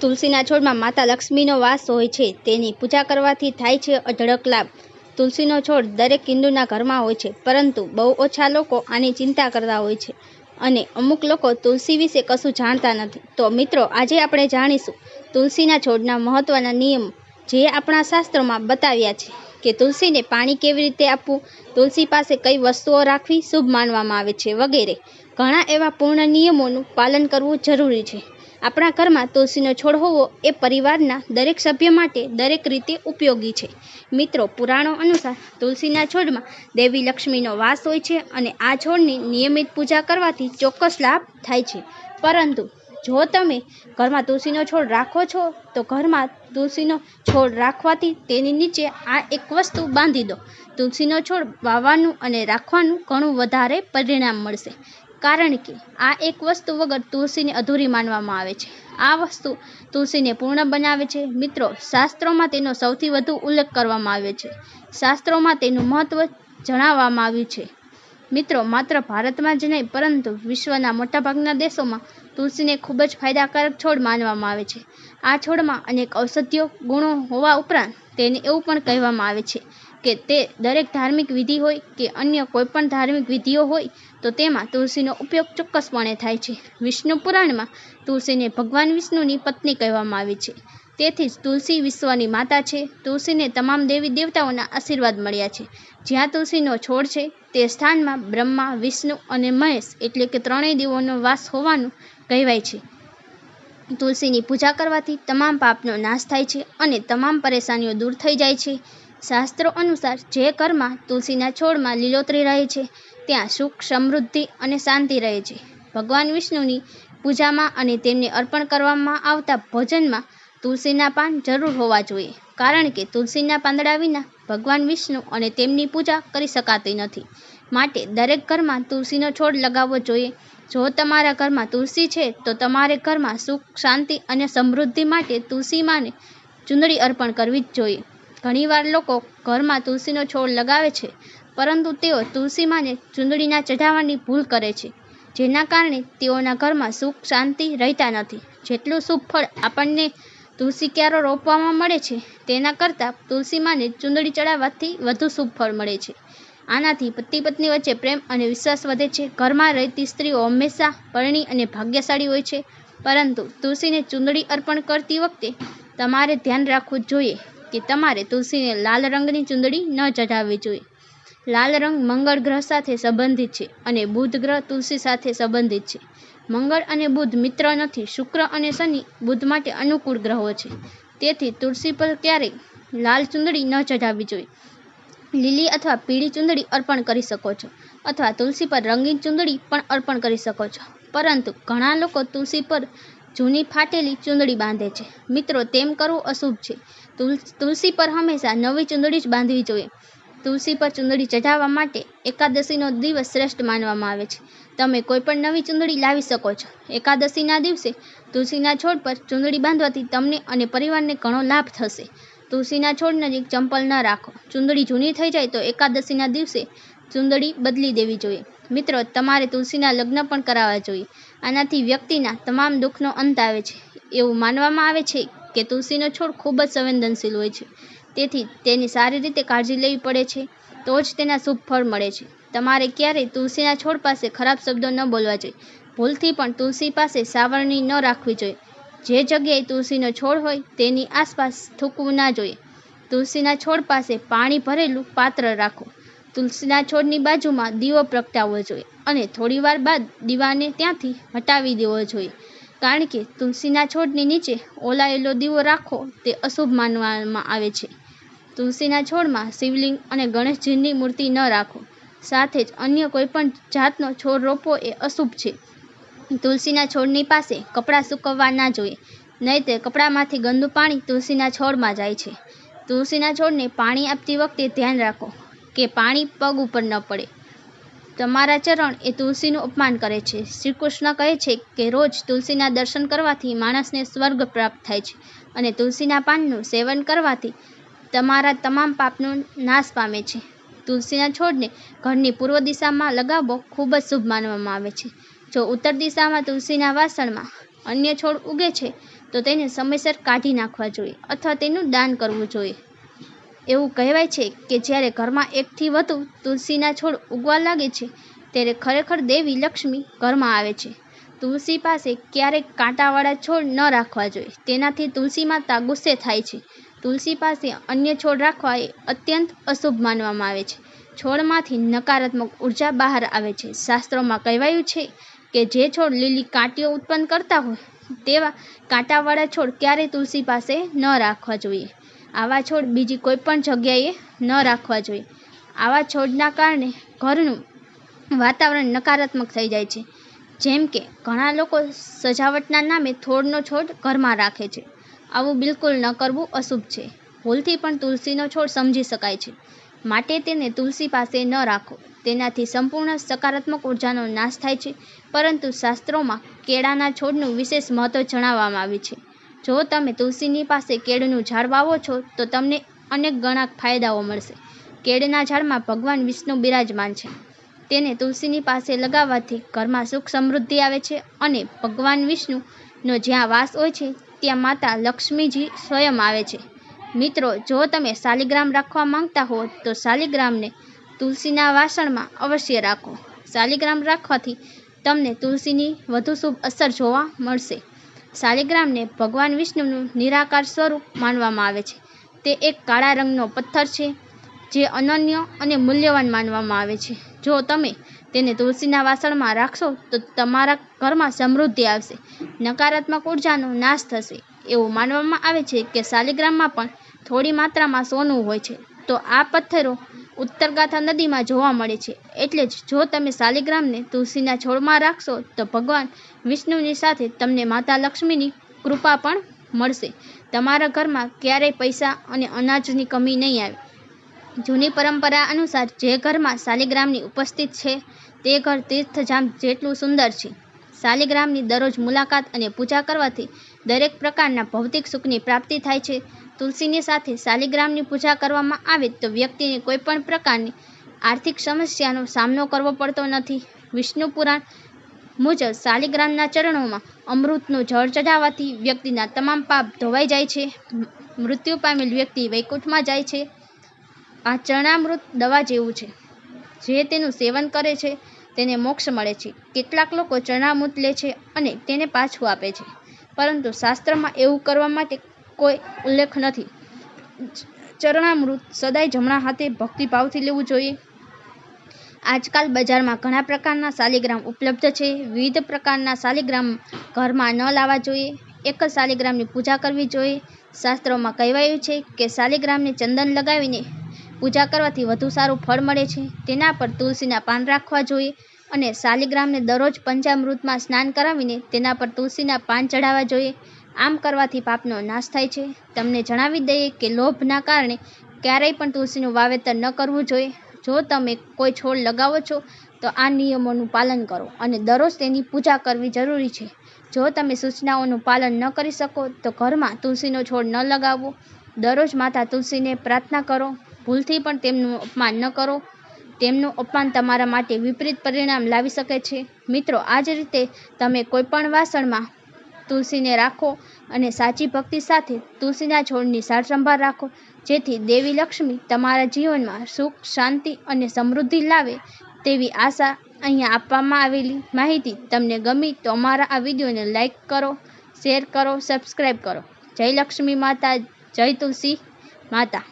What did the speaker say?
તુલસીના છોડમાં માતા લક્ષ્મીનો વાસ હોય છે. તેની પૂજા કરવાથી થાય છે અઢળક લાભ. તુલસીનો છોડ દરેક હિન્દુના ઘરમાં હોય છે, પરંતુ બહુ ઓછા લોકો આની ચિંતા કરતા હોય છે અને અમુક લોકો તુલસી વિશે કશું જાણતા નથી. તો મિત્રો, આજે આપણે જાણીશું તુલસીના છોડના મહત્વના નિયમો, જે આપણા શાસ્ત્રોમાં બતાવ્યા છે કે તુલસીને પાણી કેવી રીતે આપવું, તુલસી પાસે કઈ વસ્તુઓ રાખવી શુભ માનવામાં આવે છે વગેરે. ઘણા એવા પૂર્ણ નિયમોનું પાલન કરવું જરૂરી છે. આપણા ઘરમાં તુલસીનો છોડ હોવો એ પરિવારના દરેક સભ્ય માટે દરેક રીતે ઉપયોગી છે. મિત્રો, પુરાણો અનુસાર તુલસીના છોડમાં દેવી લક્ષ્મીનો વાસ હોય છે અને આ છોડની નિયમિત પૂજા કરવાથી ચોક્કસ લાભ થાય છે. પરંતુ જો તમે ઘરમાં તુલસીનો છોડ રાખો છો, તો ઘરમાં તુલસીનો છોડ રાખવાથી તેની નીચે આ એક વસ્તુ બાંધી દો. તુલસીનો છોડ વાવવાનું અને રાખવાનું ઘણું વધારે પરિણામ મળશે, કારણ કે આ એક વસ્તુ વગર તુલસીને અધૂરી માનવામાં આવે છે. આ વસ્તુ તુલસીને પૂર્ણ બનાવે છે. મિત્રો, શાસ્ત્રોમાં તેનો સૌથી વધુ ઉલ્લેખ કરવામાં આવ્યો છે. શાસ્ત્રોમાં તેનું મહત્વ જણાવવામાં આવ્યું છે. મિત્રો, માત્ર ભારતમાં જ નહીં, પરંતુ વિશ્વના મોટાભાગના દેશોમાં તુલસીને ખૂબ જ ફાયદાકારક છોડ માનવામાં આવે છે. આ છોડમાં અનેક ઔષધીય ગુણો હોવા ઉપરાંત તેને એવું પણ કહેવામાં આવે છે કે તે દરેક ધાર્મિક વિધિ હોય કે અન્ય કોઈપણ ધાર્મિક વિધિઓ હોય, તો તેમાં તુલસીનો ઉપયોગ ચોક્કસપણે થાય છે. વિષ્ણુ પુરાણમાં તુલસીને ભગવાન વિષ્ણુની પત્ની કહેવામાં આવી છે. તેથી જ તુલસી વિશ્વની માતા છે. તુલસીને તમામ દેવી દેવતાઓના આશીર્વાદ મળ્યા છે. જ્યાં તુલસીનો છોડ છે, તે સ્થાનમાં બ્રહ્મા, વિષ્ણુ અને મહેશ એટલે કે ત્રણેય દેવોનો વાસ હોવાનું કહેવાય છે. તુલસીની પૂજા કરવાથી તમામ પાપનો નાશ થાય છે અને તમામ પરેશાનીઓ દૂર થઈ જાય છે. શાસ્ત્રો અનુસાર જે ઘરમાં તુલસીના છોડમાં લીલોતરી રહે છે, ત્યાં સુખ, સમૃદ્ધિ અને શાંતિ રહે છે. ભગવાન વિષ્ણુની પૂજામાં અને તેમને અર્પણ કરવામાં આવતા ભોજનમાં તુલસીના પાન જરૂર હોવા જોઈએ, કારણ કે તુલસીના પાંદડા વિના ભગવાન વિષ્ણુ અને તેમની પૂજા કરી શકાતી નથી. માટે દરેક ઘરમાં તુલસીનો છોડ લગાવવો જોઈએ. જો તમારા ઘરમાં તુલસી છે, તો તમારે ઘરમાં સુખ, શાંતિ અને સમૃદ્ધિ માટે તુલસી માને ચૂંદડી અર્પણ કરવી જ જોઈએ. ઘણીવાર લોકો ઘરમાં તુલસીનો છોડ લગાવે છે, પરંતુ તેઓ તુલસી માને ચૂંદડીના ચઢાવવાની ભૂલ કરે છે, જેના કારણે તેઓના ઘરમાં સુખ, શાંતિ રહેતા નથી. જેટલું શુભ ફળ આપણને તુલસી ક્યારો રોપવામાં મળે છે, તેના કરતાં તુલસી માને ચૂંદડી ચડાવવાથી વધુ શુભ ફળ મળે છે. આનાથી પતિ પત્ની વચ્ચે પ્રેમ અને વિશ્વાસ વધે છે. ઘરમાં રહેતી સ્ત્રીઓ હંમેશા પરણી અને ભાગ્યશાળી હોય છે. પરંતુ તુલસીને ચૂંદડી અર્પણ કરતી વખતે તમારે ધ્યાન રાખવું જોઈએ કે તમારે તુલસીને લાલ રંગની ચૂંદડી ન ચઢાવવી જોઈએ. લાલ રંગ મંગળ ગ્રહ સાથે સંબંધિત છે અને બુધ ગ્રહ તુલસી સાથે સંબંધિત છે. મંગળ અને બુધ મિત્ર નથી. શુક્ર અને શનિ બુધ માટે અનુકૂળ ગ્રહો છે. તેથી તુલસી પર ક્યારેય લાલ ચૂંદડી ન ચઢાવવી જોઈએ. લીલી અથવા પીળી ચૂંદડી અર્પણ કરી શકો છો, અથવા તુલસી પર રંગીન ચૂંદડી પણ અર્પણ કરી શકો છો. પરંતુ ઘણા લોકો તુલસી પર જૂની ફાટેલી ચૂંદડી બાંધે છે. મિત્રો, તેમ કરવું અશુભ છે. તુલસી પર હંમેશા નવી ચૂંદડી જ બાંધવી જોઈએ. તુલસી પર ચૂંદડી ચઢાવવા માટે એકાદશીનો દિવસ શ્રેષ્ઠ માનવામાં આવે છે. તમે કોઈપણ નવી ચૂંદડી લાવી શકો છો. એકાદશીના દિવસે તુલસીના છોડ પર ચૂંદડી બાંધવાથી તમને અને પરિવારને ઘણો લાભ થશે. તુલસીના છોડ નજીક ચંપલ ન રાખો. ચૂંદડી જૂની થઈ જાય તો એકાદશીના દિવસે ચૂંદડી બદલી દેવી જોઈએ. મિત્રો, તમારે તુલસીના લગ્ન પણ કરાવવા જોઈએ. આનાથી વ્યક્તિના તમામ દુઃખનો અંત આવે છે. એવું માનવામાં આવે છે કે તુલસીનો છોડ ખૂબ જ સંવેદનશીલ હોય છે. તેથી તેની સારી રીતે કાળજી લેવી પડે છે, તો જ તેના શુભ ફળ મળે છે. તમારે ક્યારેય તુલસીના છોડ પાસે ખરાબ શબ્દો ન બોલવા જોઈએ. ભૂલથી પણ તુલસી પાસે સાવરણી ન રાખવી જોઈએ. જે જગ્યાએ તુલસીનો છોડ હોય તેની આસપાસ થૂકવું ના જોઈએ. તુલસીના છોડ પાસે પાણી ભરેલું પાત્ર રાખો. તુલસીના છોડની બાજુમાં દીવો પ્રગટાવવો જોઈએ અને થોડીવાર બાદ દીવાને ત્યાંથી હટાવી દેવો જોઈએ, કારણ કે તુલસીના છોડની નીચે ઓલાયેલો દીવો રાખવો તે અશુભ માનવામાં આવે છે. તુલસીના છોડમાં શિવલિંગ અને ગણેશજીની મૂર્તિ ન રાખો. સાથે જ અન્ય કોઈપણ જાતનો છોડ રોપવો એ અશુભ છે. તુલસીના છોડની પાસે કપડાં સૂકવવા ના જોઈએ, નહીંતર કપડામાંથી ગંદુ પાણી તુલસીના છોડમાં જાય છે. તુલસીના છોડને પાણી આપતી વખતે ધ્યાન રાખો કે પાણી પગ ઉપર ન પડે. તમારા ચરણ એ તુલસીનું અપમાન કરે છે. શ્રી કૃષ્ણ કહે છે કે રોજ તુલસીના દર્શન કરવાથી માણસને સ્વર્ગ પ્રાપ્ત થાય છે અને તુલસીના પાનનું સેવન કરવાથી તમારા તમામ પાપનો નાશ પામે છે. તુલસીના છોડને ઘરની પૂર્વ દિશામાં લગાવવો ખૂબ જ શુભ માનવામાં આવે છે. જો ઉત્તર દિશામાં તુલસીના વાસણમાં અન્ય છોડ ઉગે છે, તો તેને સમયસર કાઢી નાખવા જોઈએ અથવા તેનું દાન કરવું જોઈએ. એવું કહેવાય છે કે જ્યારે ઘરમાં એકથી વધુ તુલસીના છોડ ઉગવા લાગે છે ત્યારે ખરેખર દેવી લક્ષ્મી ઘરમાં આવે છે. તુલસી પાસે ક્યારેક કાંટાવાળા છોડ ન રાખવા જોઈએ, તેનાથી તુલસી માતા ગુસ્સે થાય છે. તુલસી પાસે અન્ય છોડ રાખવા એ અત્યંત અશુભ માનવામાં આવે છે. છોડમાંથી નકારાત્મક ઉર્જા બહાર આવે છે. શાસ્ત્રોમાં કહેવાયું છે કે જે છોડ લીલી કાંટીઓ ઉત્પન્ન કરતા હોય તેવા કાંટાવાળા છોડ ક્યારેય તુલસી પાસે ન રાખવા જોઈએ. આવા છોડ બીજી કોઈ પણ જગ્યાએ ન રાખવા જોઈએ. આવા છોડના કારણે ઘરનું વાતાવરણ નકારાત્મક થઈ જાય છે. જેમ કે ઘણા લોકો સજાવટના નામે થોડનો છોડ ઘરમાં રાખે છે. આવું બિલકુલ ન કરવું અશુભ છે. ભૂલથી પણ તુલસીનો છોડ સમજી શકાય છે, માટે તેને તુલસી પાસે ન રાખો. તેનાથી સંપૂર્ણ સકારાત્મક ઉર્જાનો નાશ થાય છે. પરંતુ શાસ્ત્રોમાં કેળાના છોડનું વિશેષ મહત્વ જણાવવામાં આવ્યું છે. જો તમે તુલસીની પાસે કેળનું ઝાડ વાવો છો તો તમને અનેક ગણા ફાયદાઓ મળશે. કેળના ઝાડમાં ભગવાન વિષ્ણુ બિરાજમાન છે. તેને તુલસીની પાસે લગાવવાથી ઘરમાં સુખ સમૃદ્ધિ આવે છે અને ભગવાન વિષ્ણુનો જ્યાં વાસ હોય છે ત્યાં માતા લક્ષ્મીજી સ્વયં આવે છે. મિત્રો, જો તમે શાલિગ્રામ રાખવા માંગતા હો તો શાલિગ્રામને તુલસીના વાસણમાં અવશ્ય રાખો. શાલિગ્રામ રાખવાથી તમને તુલસીની વધુ શુભ અસર જોવા મળશે. શાલિગ્રામને ભગવાન વિષ્ણુનું નિરાકાર સ્વરૂપ માનવામાં આવે છે. તે એક કાળા રંગનો પથ્થર છે જે અનન્ય અને મૂલ્યવાન માનવામાં આવે છે. જો તમે તેને તુલસીના વાસણમાં રાખશો તો તમારા ઘરમાં સમૃદ્ધિ આવશે, નકારાત્મક ઉર્જાનો નાશ થશે. એવું માનવામાં આવે છે કે શાલિગ્રામમાં પણ થોડી માત્રામાં સોનું હોય છે. તો આ પથ્થરો ઉત્તરગાથા નદીમાં જોવા મળે છે. એટલે જ જો તમે શાલિગ્રામને તુલસીના છોડમાં રાખશો તો ભગવાન વિષ્ણુની સાથે તમને માતા લક્ષ્મીની કૃપા પણ મળશે. તમારા ઘરમાં ક્યારેય પૈસા અને અનાજની કમી નહીં આવે. જૂની પરંપરા અનુસાર જે ઘરમાં શાલિગ્રામની ઉપસ્થિત છે તે ઘર તીર્થધામ જેટલું સુંદર છે. શાલિગ્રામની દરરોજ મુલાકાત અને પૂજા કરવાથી દરેક પ્રકારના ભૌતિક સુખની પ્રાપ્તિ થાય છે. તુલસીની સાથે શાલિગ્રામની પૂજા કરવામાં આવે તો વ્યક્તિને કોઈ પણ પ્રકારની આર્થિક સમસ્યાનો સામનો કરવો પડતો નથી. વિષ્ણુ પુરાણ મુજબ શાલિગ્રામના ચરણોમાં અમૃતનું જળ ચઢાવવાથી વ્યક્તિના તમામ પાપ ધોવાઈ જાય છે. મૃત્યુ પામેલ વ્યક્તિ વૈકુંઠમાં જાય છે. આ ચરણામૃત દવા જેવું છે. જે તેનું સેવન કરે છે તેને મોક્ષ મળે છે. કેટલાક લોકો ચરણામૃત લે છે અને તેને પાછું આપે છે, પરંતુ શાસ્ત્રમાં એવું કરવા માટે કોઈ ઉલ્લેખ નથી. ચરણામૃત સદાય જમણા હાથે ભક્તિભાવથી લેવું જોઈએ. આજકાલ બજારમાં ઘણા પ્રકારના શાલિગ્રામ ઉપલબ્ધ છે. વિવિધ પ્રકારના શાલિગ્રામ ઘરમાં ન લાવવા જોઈએ. એક જ શાલિગ્રામની પૂજા કરવી જોઈએ. શાસ્ત્રોમાં કહેવાયું છે કે શાલિગ્રામને ચંદન લગાવીને પૂજા કરવાથી વધુ સારું ફળ મળે છે. તેના પર તુલસીના પાન રાખવા જોઈએ અને શાલિગ્રામને દરરોજ પંચામૃતમાં સ્નાન કરાવીને તેના પર તુલસીના પાન ચઢાવવા જોઈએ. આમ કરવાથી પાપનો નાશ થાય છે. તમને જણાવી દઈએ કે લોભના કારણે ક્યારેય પણ તુલસીનું વાવેતર ન કરવું જોઈએ. જો તમે કોઈ છોડ લગાવો છો તો આ નિયમોનું પાલન કરો અને દરરોજ તેની પૂજા કરવી જરૂરી છે. જો તમે સૂચનાઓનું પાલન ન કરી શકો તો ઘરમાં તુલસીનો છોડ ન લગાવવો. દરરોજ માતા તુલસીને પ્રાર્થના કરો. ભૂલથી પણ તેમનું અપમાન ન કરો. તેમનું અપમાન તમારા માટે વિપરીત પરિણામ લાવી શકે છે. મિત્રો, આ જ રીતે તમે કોઈ પણ વાસણમાં તુલસીને રાખો અને સાચી ભક્તિ સાથે તુલસીના છોડની સારસંભાળ રાખો, જેથી દેવી લક્ષ્મી તમારા જીવનમાં સુખ, શાંતિ અને સમૃદ્ધિ લાવે તેવી આશા. અહીંયા આપવામાં આવેલી માહિતી તમને ગમી તો અમારા આ વિડીયોને લાઈક કરો, શેર કરો, સબસ્ક્રાઈબ કરો. જય લક્ષ્મી માતા, જય તુલસી માતા.